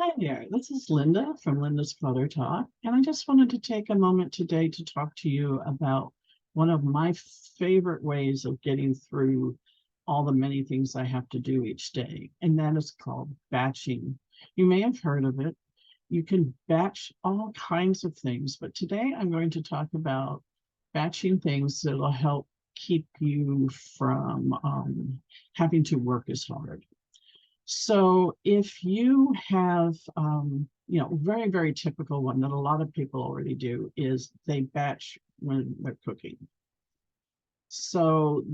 Hi there, this is Linda from Linda's Clutter Talk, and I just wanted to take a moment today to talk to you about one of my favorite ways of getting through all the many things I have to do each day, and that is called batching. You may have heard of it. You can batch all kinds of things, but today I'm going to talk about batching things that will help keep you from having to work as hard. So if you have, very, very typical one that a lot of people already do is they batch when they're cooking. So,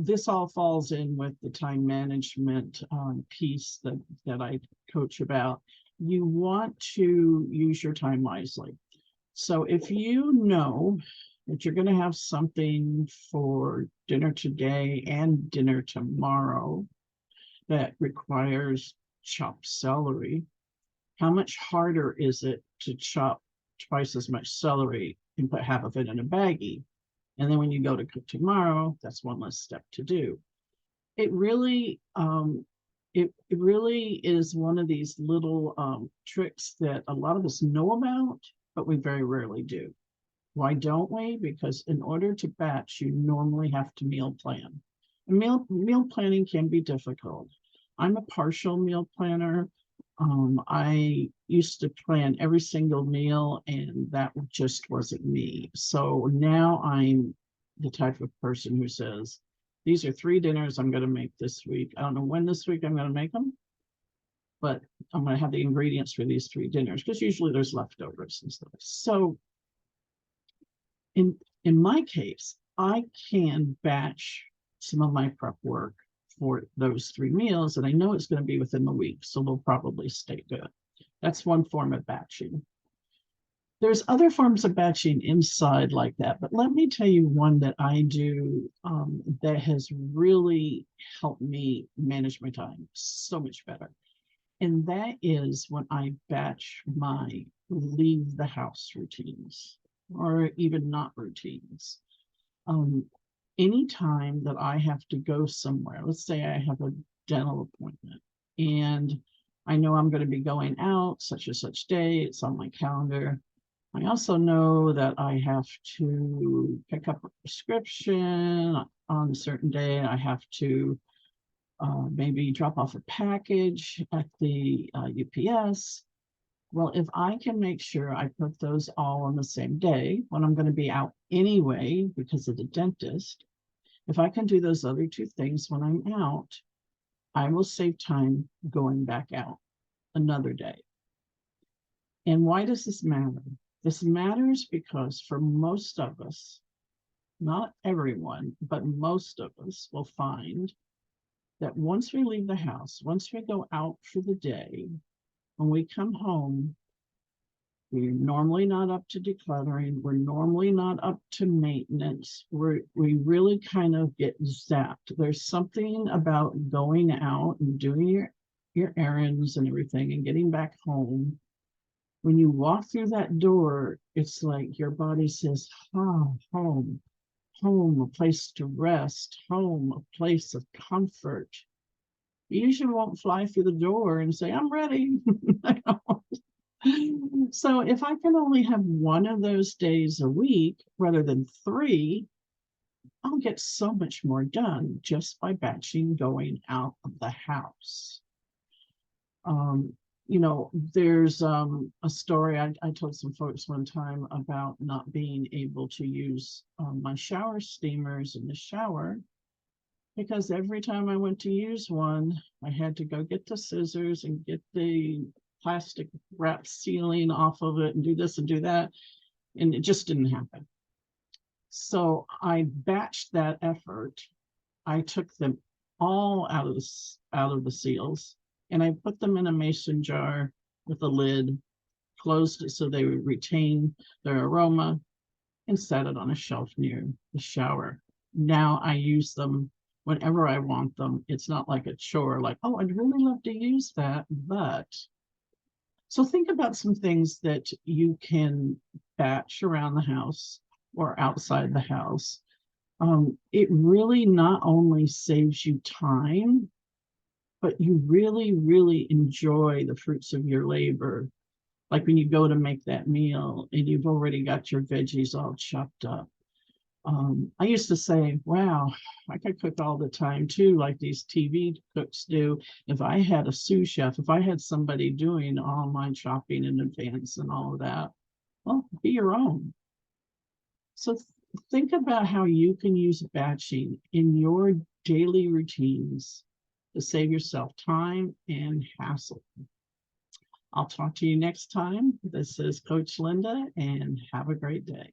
this all falls in with the time management piece that I coach about. You want to use your time wisely. So if you know that you're going to have something for dinner today and dinner tomorrow, that requires chopped celery, how much harder is it to chop twice as much celery and put half of it in a baggie? And then when you go to cook tomorrow, that's one less step to do. It really, it really is one of these little tricks that a lot of us know about, but we very rarely do. Why don't we? Because in order to batch, you normally have to meal plan. And meal planning can be difficult. I'm a partial meal planner. I used to plan every single meal, and that just wasn't me. So now I'm the type of person who says, these are 3 dinners I'm going to make this week. I don't know when this week I'm going to make them, but I'm going to have the ingredients for these 3 dinners because usually there's leftovers and stuff. So in in my case, I can batch some of my prep work for those 3 meals, and I know it's going to be within the week, so they'll probably stay good. That's one form of batching. There's other forms of batching inside like that, but let me tell you one that I do that has really helped me manage my time so much better. And that is when I batch my leave the house routines or even not routines. Um, Anytime that I have to go somewhere, let's say I have a dental appointment and I know I'm going to be going out such and such day, it's on my calendar. I also know that I have to pick up a prescription on a certain day. I have to maybe drop off a package at the UPS. Well, if I can make sure I put those all on the same day when I'm going to be out anyway because of the dentist, if I can do those other 2 things when I'm out, I will save time going back out another day. And why does this matter? This matters because for most of us, not everyone, but most of us will find that once we leave the house, once we go out for the day, when we come home, we're normally not up to decluttering. We're normally not up to maintenance. We really kind of get zapped. There's something about going out and doing your errands and everything and getting back home. When you walk through that door, it's like your body says, oh, home, home, a place to rest, home, a place of comfort. You usually won't fly through the door and say, I'm ready. So if I can only have one of those days a week rather than 3, I'll get so much more done just by batching going out of the house. There's a story I told some folks one time about not being able to use my shower steamers in the shower because every time I went to use one, I had to go get the scissors and get the plastic wrap sealing off of it and do this and do that. And it just didn't happen. So I batched that effort. I took them all out of the seals and I put them in a mason jar with a lid, closed it so they would retain their aroma, and set it on a shelf near the shower. Now I use them whenever I want them. It's not like a chore, like, oh, I'd really love to use that. But so think about some things that you can batch around the house or outside the house. It really not only saves you time, but you really, really enjoy the fruits of your labor. Like when you go to make that meal and you've already got your veggies all chopped up. I used to say, wow, I could cook all the time too, like these TV cooks do. If I had a sous chef, if I had somebody doing all my chopping in advance and all of that, well, be your own. So think about how you can use batching in your daily routines to save yourself time and hassle. I'll talk to you next time. This is Coach Linda, and have a great day.